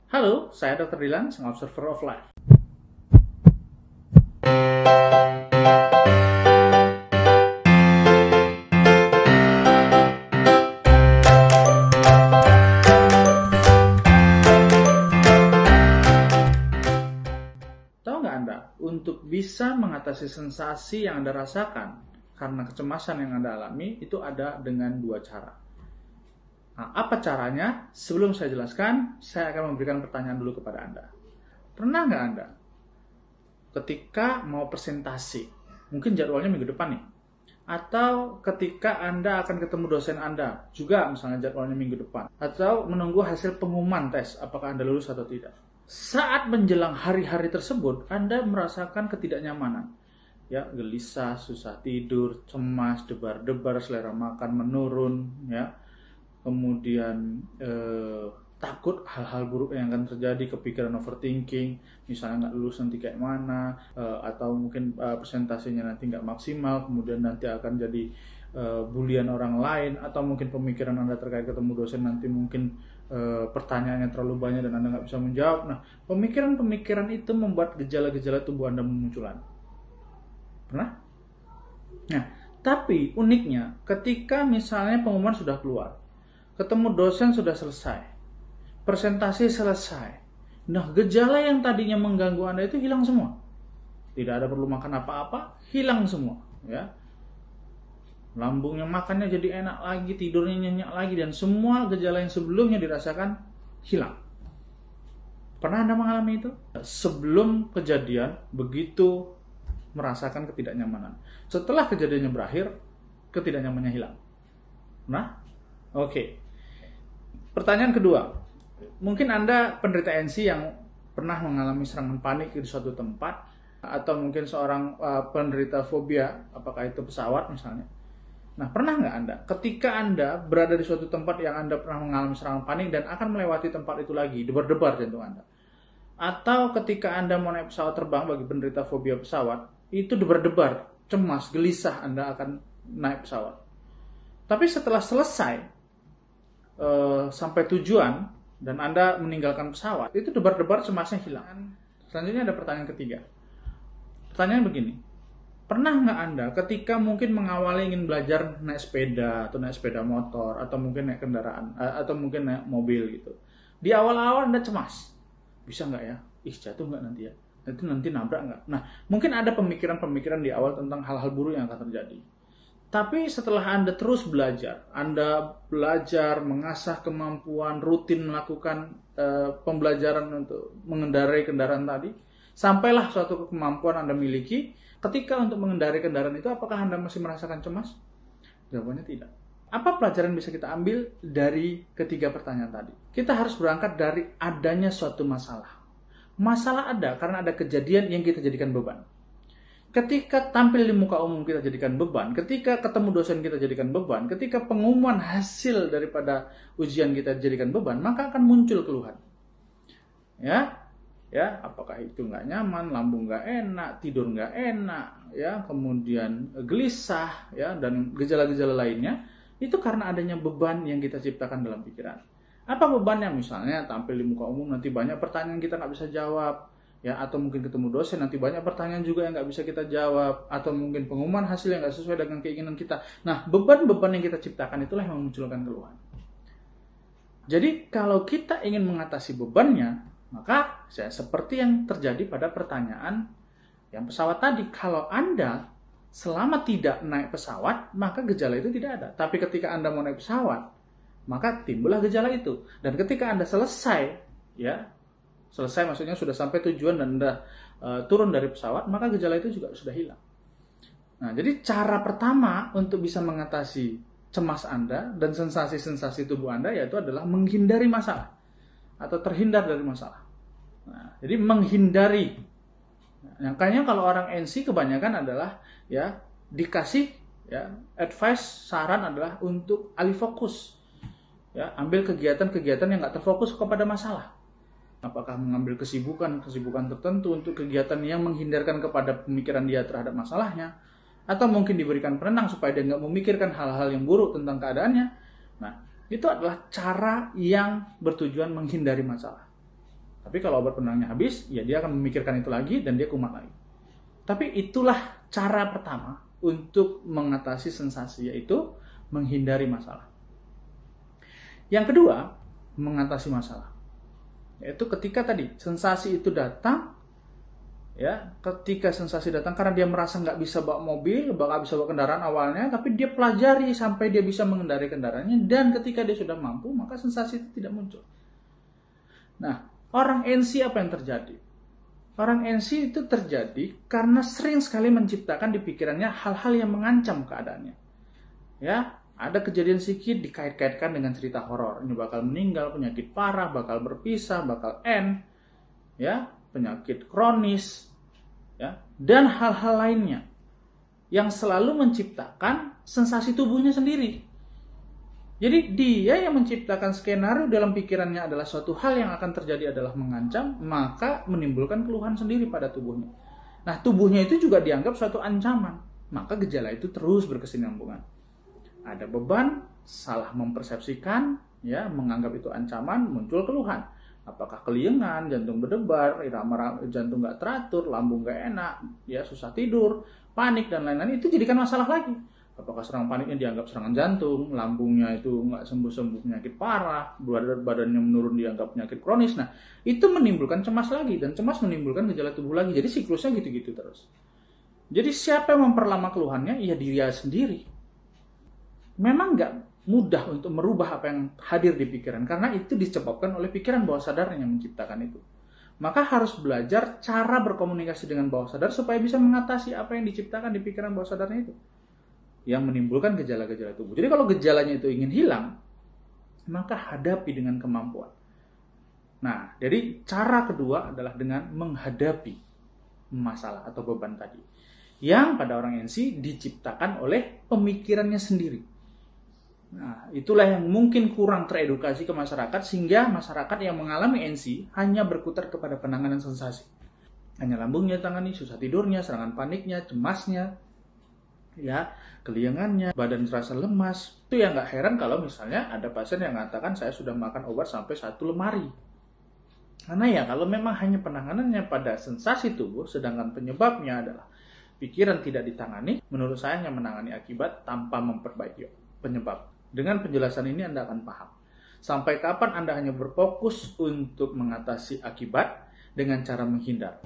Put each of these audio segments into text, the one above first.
Halo, saya Dr. Dilan, sang Observer of Life. Tahu nggak Anda, untuk bisa mengatasi sensasi yang Anda rasakan karena kecemasan yang Anda alami, itu ada dengan dua cara. Nah, apa caranya? Sebelum saya jelaskan, saya akan memberikan pertanyaan dulu kepada Anda. Pernah nggak Anda ketika mau presentasi, mungkin jadwalnya minggu depan nih, atau ketika Anda akan ketemu dosen Anda, juga misalnya jadwalnya minggu depan, atau menunggu hasil pengumuman tes, apakah Anda lulus atau tidak. Saat menjelang hari-hari tersebut, Anda merasakan ketidaknyamanan. Ya, gelisah, susah tidur, cemas, debar-debar, selera makan menurun, ya. Kemudian takut hal-hal buruk yang akan terjadi, kepikiran overthinking, misalnya nggak lulus nanti kayak mana, atau mungkin presentasinya nanti nggak maksimal, kemudian nanti akan jadi bulian orang lain, atau mungkin pemikiran Anda terkait ketemu dosen nanti mungkin pertanyaannya terlalu banyak dan Anda nggak bisa menjawab. Nah, pemikiran-pemikiran itu membuat gejala-gejala tubuh Anda memunculan. Pernah? Nah, tapi uniknya ketika misalnya pengumuman sudah keluar, ketemu dosen sudah selesai, presentasi selesai. Nah, gejala yang tadinya mengganggu Anda itu hilang semua. Tidak ada perlu makan apa-apa, hilang semua, ya. Lambungnya makannya jadi enak lagi, tidurnya nyenyak lagi, dan semua gejala yang sebelumnya dirasakan hilang. Pernah Anda mengalami itu? Sebelum kejadian, begitu merasakan ketidaknyamanan. Setelah kejadiannya berakhir, ketidaknyamanannya hilang. Nah, oke. Pertanyaan kedua, mungkin Anda penderita NC yang pernah mengalami serangan panik di suatu tempat, atau mungkin seorang penderita fobia, apakah itu pesawat misalnya. Nah, pernah nggak Anda, ketika Anda berada di suatu tempat yang Anda pernah mengalami serangan panik dan akan melewati tempat itu lagi, debar-debar jantung Anda. Atau ketika Anda mau naik pesawat terbang, bagi penderita fobia pesawat, itu debar-debar, cemas, gelisah Anda akan naik pesawat. Tapi setelah selesai, sampai tujuan dan Anda meninggalkan pesawat, itu debar-debar cemasnya hilang. Selanjutnya ada pertanyaan ketiga. Pertanyaan begini, pernah nggak Anda ketika mungkin mengawali ingin belajar naik sepeda atau naik sepeda motor, atau mungkin naik kendaraan, atau mungkin naik mobil gitu, di awal-awal Anda cemas, bisa nggak ya? Jatuh nggak nanti ya? Nanti nabrak nggak? Nah, mungkin ada pemikiran-pemikiran di awal tentang hal-hal buruk yang akan terjadi. Tapi setelah Anda terus belajar, Anda belajar, mengasah kemampuan, rutin melakukan pembelajaran untuk mengendarai kendaraan tadi, sampailah suatu kemampuan Anda miliki. Ketika untuk mengendarai kendaraan itu, apakah Anda masih merasakan cemas? Jawabannya tidak. Apa pelajaran bisa kita ambil dari ketiga pertanyaan tadi? Kita harus berangkat dari adanya suatu masalah. Masalah ada karena ada kejadian yang kita jadikan beban. Ketika tampil di muka umum kita jadikan beban, ketika ketemu dosen kita jadikan beban, ketika pengumuman hasil daripada ujian kita jadikan beban, maka akan muncul keluhan. Ya, apakah itu nggak nyaman, lambung nggak enak, tidur nggak enak, ya, kemudian gelisah, ya, dan gejala-gejala lainnya, itu karena adanya beban yang kita ciptakan dalam pikiran. Apa bebannya? Misalnya tampil di muka umum nanti banyak pertanyaan kita nggak bisa jawab. Ya, atau mungkin ketemu dosen nanti banyak pertanyaan juga yang nggak bisa kita jawab, atau mungkin pengumuman hasil yang nggak sesuai dengan keinginan kita. Nah, beban-beban yang kita ciptakan itulah yang memunculkan keluhan. Jadi kalau kita ingin mengatasi bebannya, maka seperti yang terjadi pada pertanyaan yang pesawat tadi. Kalau Anda selama tidak naik pesawat, maka gejala itu tidak ada. Tapi ketika Anda mau naik pesawat, maka timbullah gejala itu. Dan ketika Anda selesai, ya, selesai maksudnya sudah sampai tujuan dan Anda turun dari pesawat, maka gejala itu juga sudah hilang. Nah, jadi cara pertama untuk bisa mengatasi cemas Anda dan sensasi-sensasi tubuh Anda yaitu adalah menghindari masalah atau terhindar dari masalah. Nah, jadi menghindari. Nah, kayaknya kalau orang NC kebanyakan adalah ya dikasih ya advice, saran adalah untuk alih fokus. Ya, ambil kegiatan-kegiatan yang nggak terfokus kepada masalah. Apakah mengambil kesibukan tertentu untuk kegiatan yang menghindarkan kepada pemikiran dia terhadap masalahnya, atau mungkin diberikan penenang supaya dia nggak memikirkan hal-hal yang buruk tentang keadaannya. Nah, itu adalah cara yang bertujuan menghindari masalah. Tapi kalau obat penenangnya habis, ya dia akan memikirkan itu lagi dan dia kumat lagi. Tapi itulah cara pertama untuk mengatasi sensasi, yaitu menghindari masalah. Yang kedua, mengatasi masalah. Yaitu ketika tadi sensasi itu datang, ya, ketika sensasi datang karena dia merasa nggak bisa bawa mobil, nggak bisa bawa kendaraan awalnya, tapi dia pelajari sampai dia bisa mengendarai kendaraannya, dan ketika dia sudah mampu, maka sensasi itu tidak muncul. Nah, orang NC apa yang terjadi? Orang NC itu terjadi karena sering sekali menciptakan di pikirannya hal-hal yang mengancam keadaannya. Ya, ada kejadian sedikit dikait-kaitkan dengan cerita horor. Ini bakal meninggal, penyakit parah, bakal berpisah, bakal end, ya, penyakit kronis, ya, dan hal-hal lainnya yang selalu menciptakan sensasi tubuhnya sendiri. Jadi dia yang menciptakan skenario dalam pikirannya adalah suatu hal yang akan terjadi adalah mengancam, maka menimbulkan keluhan sendiri pada tubuhnya. Nah, tubuhnya itu juga dianggap suatu ancaman, maka gejala itu terus berkesinambungan. Ada beban, salah mempersepsikan, ya, menganggap itu ancaman, muncul keluhan. Apakah keliengan, jantung berdebar, irama jantung nggak teratur, lambung nggak enak, ya, susah tidur, panik dan lain-lain, itu jadikan masalah lagi. Apakah serangan paniknya dianggap serangan jantung, lambungnya itu nggak sembuh-sembuh, penyakit parah, badannya menurun dianggap penyakit kronis. Nah, itu menimbulkan cemas lagi, dan cemas menimbulkan gejala tubuh lagi. Jadi siklusnya gitu-gitu terus. Jadi siapa yang memperlama keluhannya? Ya dia sendiri. Memang nggak mudah untuk merubah apa yang hadir di pikiran, karena itu disebabkan oleh pikiran bawah sadar yang menciptakan itu. Maka harus belajar cara berkomunikasi dengan bawah sadar supaya bisa mengatasi apa yang diciptakan di pikiran bawah sadarnya itu, yang menimbulkan gejala-gejala tubuh. Jadi kalau gejalanya itu ingin hilang, maka hadapi dengan kemampuan. Nah, jadi cara kedua adalah dengan menghadapi masalah atau beban tadi, yang pada orang NC diciptakan oleh pemikirannya sendiri. Nah, itulah yang mungkin kurang teredukasi ke masyarakat, sehingga masyarakat yang mengalami NC hanya berkutat kepada penanganan sensasi. Hanya lambungnya tangani, susah tidurnya, serangan paniknya, cemasnya, ya, keliengannya, badan terasa lemas. Itu yang nggak heran kalau misalnya ada pasien yang mengatakan saya sudah makan obat sampai 1 lemari. Karena ya kalau memang hanya penanganannya pada sensasi tubuh, sedangkan penyebabnya adalah pikiran tidak ditangani, menurut saya hanya menangani akibat tanpa memperbaiki penyebab. Dengan penjelasan ini Anda akan paham sampai kapan Anda hanya berfokus untuk mengatasi akibat dengan cara menghindar.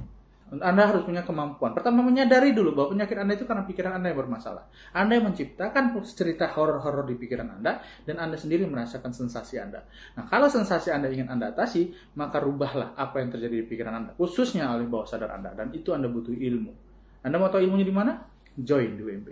Anda harus punya kemampuan. Pertama, menyadari dulu bahwa penyakit Anda itu karena pikiran Anda yang bermasalah. Anda yang menciptakan cerita horor-horor di pikiran Anda, dan Anda sendiri merasakan sensasi Anda. Nah, kalau sensasi Anda ingin Anda atasi, maka rubahlah apa yang terjadi di pikiran Anda, khususnya oleh bawah sadar Anda, dan itu Anda butuh ilmu. Anda mau tahu ilmunya di mana? Join di WMP.